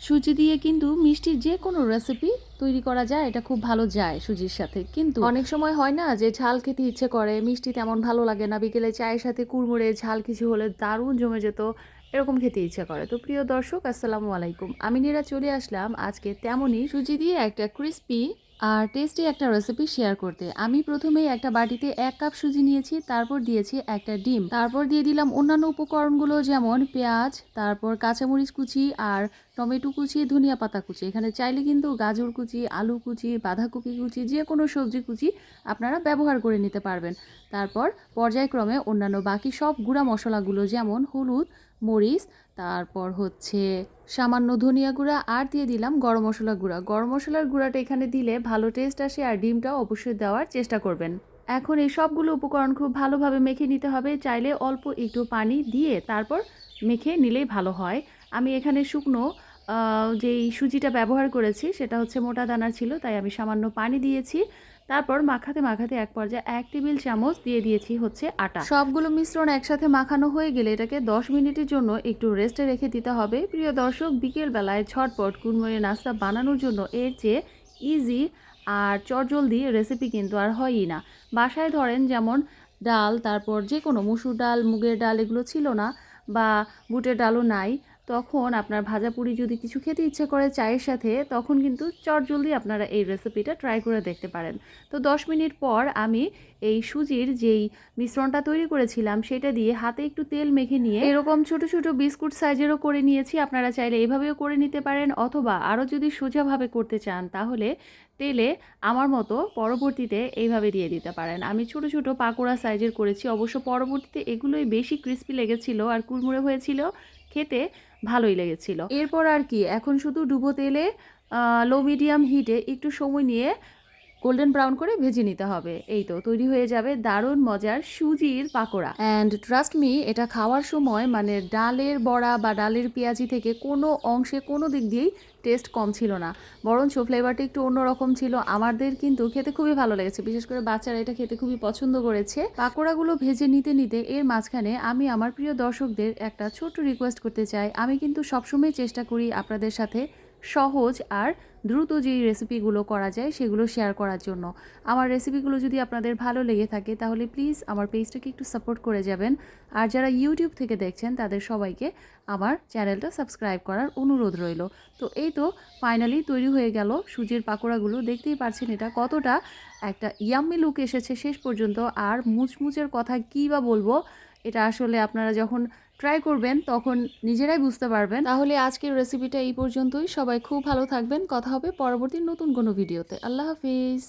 সুজি দিয়ে কিন্তু মিষ্টির যে কোনো রেসিপি তৈরি করা যায়, এটা খুব ভালো যায় সুজির সাথে। কিন্তু অনেক সময় হয় না যে ঝাল খেতে ইচ্ছে করে, মিষ্টি তেমন ভালো লাগে না, বিকেলে চায়ের সাথে কুড়মুড়ে ঝাল কিছু হলে দারুণ জমে যেত, এরকম খেতে ইচ্ছে করে। তো প্রিয় দর্শক, আসসালামু আলাইকুম, আমি নীরা চলে আসলাম আজকে তেমনই সুজি দিয়ে একটা ক্রিস্পি আর টেস্টি একটা রেসিপি শেয়ার করতে। আমি প্রথমেই একটা বাটিতে 1 কাপ সুজি নিয়েছি, তারপর দিয়েছি একটা ডিম, তারপর দিয়ে দিলাম অন্যান্য উপকরণগুলো যেমন পেঁয়াজ, তারপর কাঁচামরিচ কুচি আর টমেটো কুচি, ধনিয়া পাতা কুচি। এখানে চাইলে কিন্তু গাজর কুচি, আলু কুচি, বাঁধাকপি কুচি, যে কোনো সবজি কুচি আপনারা ব্যবহার করে নিতে পারবেন। তারপর পর্যায়ক্রমে অন্যান্য বাকি সব গুঁড়া মশলাগুলো যেমন হলুদ, মরিচ, তারপর হচ্ছে সামান্য ধনিয়া গুঁড়া, আর দিয়ে দিলাম গরম মশলা গুঁড়া। গরম মশলার গুঁড়াটা এখানে দিলে ভালো টেস্ট আসে, আর ডিমটাও অবশ্যই দেওয়ার চেষ্টা করবেন। এখন এই সবগুলো উপকরণ খুব ভালোভাবে মেখে নিতে হবে। চাইলে অল্প একটু পানি দিয়ে তারপর মেখে নিলেই ভালো হয়। আমি এখানে শুকনো যেই সুজিটা ব্যবহার করেছি সেটা হচ্ছে মোটা দানার ছিল, তাই আমি সামান্য পানি দিয়েছি। তারপর মাখাতে মাখাতে এক পর্যায়ে 1 টেবিল চামচ দিয়ে দিয়েছি হচ্ছে আটা। সবগুলো মিশ্রণ একসাথে মাখানো হয়ে গেলে এটাকে 10 মিনিটের জন্য একটু রেস্টে রেখে দিতে হবে। প্রিয় দর্শক, বিকেলবেলায় ঝটপট কুড়মুড়ে নাস্তা বানানোর জন্য এর চেয়ে ইজি আর চটজলদি রেসিপি কিন্তু আর হয়ই না। বাসায় ধরেন যেমন ডাল, তারপর যে কোনো মসুর ডাল, মুগের ডাল এগুলো ছিল না, বা বুটের ডালও নাই, তখন আপনার ভাজাপুরি যদি কিছু খেতে ইচ্ছে করে চায়ের সাথে, তখন কিন্তু চটজলদি আপনারা এই রেসিপিটা ট্রাই করে দেখতে পারেন। তো 10 মিনিট পর আমি এই সুজির যেই মিশ্রণটা তৈরি করেছিলাম সেটা দিয়ে হাতে একটু তেল মেখে নিয়ে এরকম ছোট ছোট বিস্কুট সাইজেরও করে নিয়েছি। আপনারা চাইলে এইভাবেও করে নিতে পারেন, অথবা আরও যদি সোজাভাবে করতে চান তাহলে তেলে আমার মতো পরবর্তীতে এইভাবে দিয়ে দিতে পারেন। আমি ছোট ছোট পাকোড়া সাইজের করেছি, অবশ্য পরবর্তীতে এগুলোই বেশি ক্রিস্পি লেগেছিল আর কুড়মুড়ে হয়েছিল, খেতে ভালোই লেগেছিল। এরপর আর কি, এখন শুধু ডুবো তেলে লো মিডিয়াম হিটে একটু সময় নিয়ে গোল্ডেন ব্রাউন করে ভেজে নিতে হবে। এই তো তৈরি হয়ে যাবে দারুণ মজার সুজির পাকোড়া। অ্যান্ড ট্রাস্ট মি, এটা খাওয়ার সময় মানে ডালের বড়া বা ডালের পেঁয়াজি থেকে কোনো অংশে কোনো দিক দিয়েই টেস্ট কম ছিল না, বরঞ্চ ফ্লেভারটা একটু অন্যরকম ছিল। আমাদের কিন্তু খেতে খুবই ভালো লেগেছে, বিশেষ করে বাচ্চারা এটা খেতে খুবই পছন্দ করেছে। পাকোড়াগুলো ভেজে নিতে নিতে এর মাঝখানে আমি আমার প্রিয় দর্শকদের একটা ছোট্ট রিকোয়েস্ট করতে চাই। আমি কিন্তু সবসময় চেষ্টা করি আপনাদের সাথে সহজ আর দ্রুত যেই রেসিপিগুলো করা যায় সেগুলো শেয়ার করার জন্য। আমার রেসিপিগুলো যদি আপনাদের ভালো লেগে থাকে তাহলে প্লিজ আমার পেজটাকে একটু সাপোর্ট করে যাবেন। আর যারা ইউটিউব থেকে দেখছেন তাদের সবাইকে আমার চ্যানেলটা সাবস্ক্রাইব করার অনুরোধ রইল। তো এই তো ফাইনালি তৈরি হয়ে গেল সুজির পাকোড়াগুলো। দেখতেই পাচ্ছেন এটা কতটা একটা ইয়াম্মি লুক এসেছে শেষ পর্যন্ত। আর মুচমুচের কথা কী বা বলবো, এটা আসলে আপনারা যখন ট্রাই করবেন তখন নিজেরাই বুঝতে পারবেন। তাহলে আজকের রেসিপিটা এই পর্যন্তই। সবাই খুব ভালো থাকবেন, কথা হবে পরবর্তী নতুন কোনো ভিডিওতে। আল্লাহ হাফিজ।